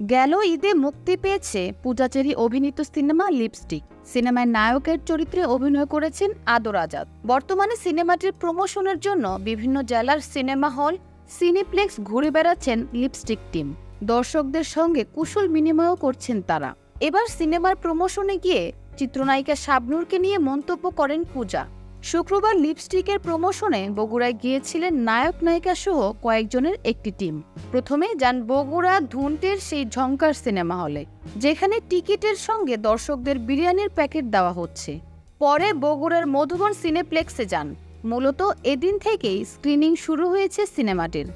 গেল ঈদে মুক্তি পেয়েছে পূজা চেরি অভিনীত সিনেমা লিপস্টিক। সিনেমায় নায়কের চরিত্রে অভিনয় করেছেন আদর আজাদ। বর্তমানে সিনেমাটির প্রমোশনের জন্য বিভিন্ন জেলার সিনেমা হল, সিনেপ্লেক্স ঘুরে বেড়াচ্ছেন লিপস্টিক টিম। দর্শকদের সঙ্গে কুশল বিনিময়ও করছেন তারা। এবার সিনেমার প্রমোশনে গিয়ে চিত্রনায়িকা শাবনূরকে নিয়ে মন্তব্য করেন পূজা। শুক্রবার লিপস্টিকের প্রমোশনে বগুড়ায় গিয়েছিলেন নায়ক নায়িকা সহ কয়েকজনের একটি টিম। প্রথমে যান বগুড়া ধুনটের সেই ঝংকার সিনেমা হলে, যেখানে টিকিটের সঙ্গে দর্শকদের বিরিয়ানির প্যাকেট দেওয়া হচ্ছে। পরে বগুড়ার মধুবন সিনেপ্লেক্সে যান। মূলত এদিন থেকেই স্ক্রিনিং শুরু হয়েছে সিনেমাটির।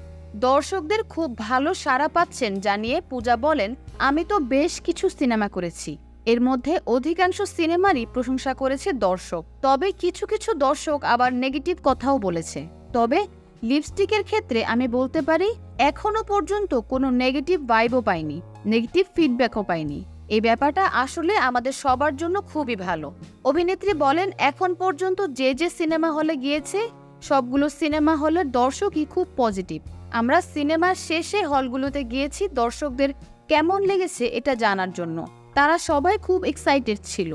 দর্শকদের খুব ভালো সাড়া পাচ্ছেন জানিয়ে পূজা বলেন, আমি তো বেশ কিছু সিনেমা করেছি, এর মধ্যে অধিকাংশ সিনেমারই প্রশংসা করেছে দর্শক, তবে কিছু কিছু দর্শক আবার নেগেটিভ কথাও বলেছে। তবে লিপস্টিকের ক্ষেত্রে আমি বলতে পারি এখনো পর্যন্ত কোনো নেগেটিভ ভাইবও পাইনি, নেগেটিভ ফিডব্যাকও পাইনি। এই ব্যাপারটা আসলে আমাদের সবার জন্য খুবই ভালো। অভিনেত্রী বলেন, এখন পর্যন্ত যে যে সিনেমা হলে গিয়েছে সবগুলো সিনেমা হলের দর্শকই খুব পজিটিভ। আমরা সিনেমার শেষে হলগুলোতে গিয়েছি দর্শকদের কেমন লেগেছে এটা জানার জন্য। তারা সবাই খুব এক্সাইটেড ছিল।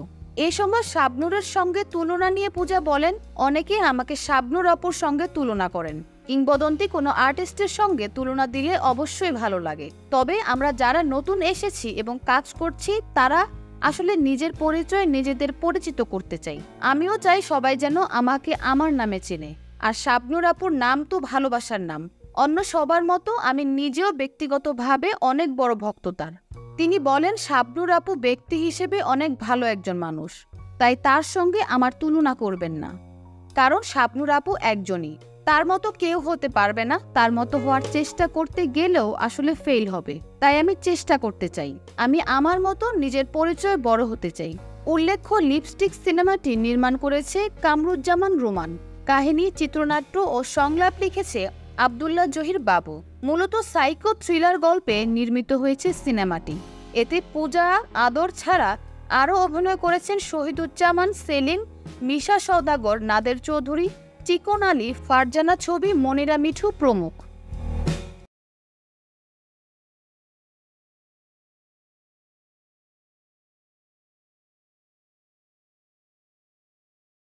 এই সময় শাবনূরের সঙ্গে তুলনা নিয়ে পূজা বলেন, অনেকে আমাকে শাবনূর আপুর সঙ্গে তুলনা করেন। কিংবদন্তি কোনো আর্টিস্টের সঙ্গে তুলনা দিলে অবশ্যই ভালো লাগে। তবে আমরা যারা নতুন এসেছি এবং কাজ করছি তারা আসলে নিজের পরিচয় নিজেদের পরিচিত করতে চাই। আমিও চাই সবাই যেন আমাকে আমার নামে চেনে। আর শাবনূর আপুর নাম তো ভালোবাসার নাম। অন্য সবার মতো আমি নিজেও ব্যক্তিগতভাবে অনেক বড় ভক্ত তার। তিনি বলেন, শাবনূর আপু ব্যক্তি হিসেবে অনেক ভালো একজন মানুষ, তাই তার সঙ্গে আমার তুলনা করবেন না। কারণ শাবনূর আপু একজনই, তার মতো কেউ হতে পারবে না। তার মতো হওয়ার চেষ্টা করতে গেলেও আসলে ফেল হবে। তাই আমি চেষ্টা করতে চাই, আমি আমার মতো নিজের পরিচয় বড় হতে চাই। উল্লেখ্য, লিপস্টিক সিনেমাটি নির্মাণ করেছে কামরুজ্জামান রোমান। কাহিনী, চিত্রনাট্য ও সংলাপ লিখেছে আব্দুল্লাহ জহির বাবু। মূলত সাইকো থ্রিলার গল্পে নির্মিত হয়েছে সিনেমাটি। এতে পূজা, আদর ছাড়া আরও অভিনয় করেছেন শহীদুজ্জামান সেলিম, মিশা সওদাগর, নাদের চৌধুরী, চিকন আলী, ফারজানা ছবি, মনিরা মিঠু প্রমুখ।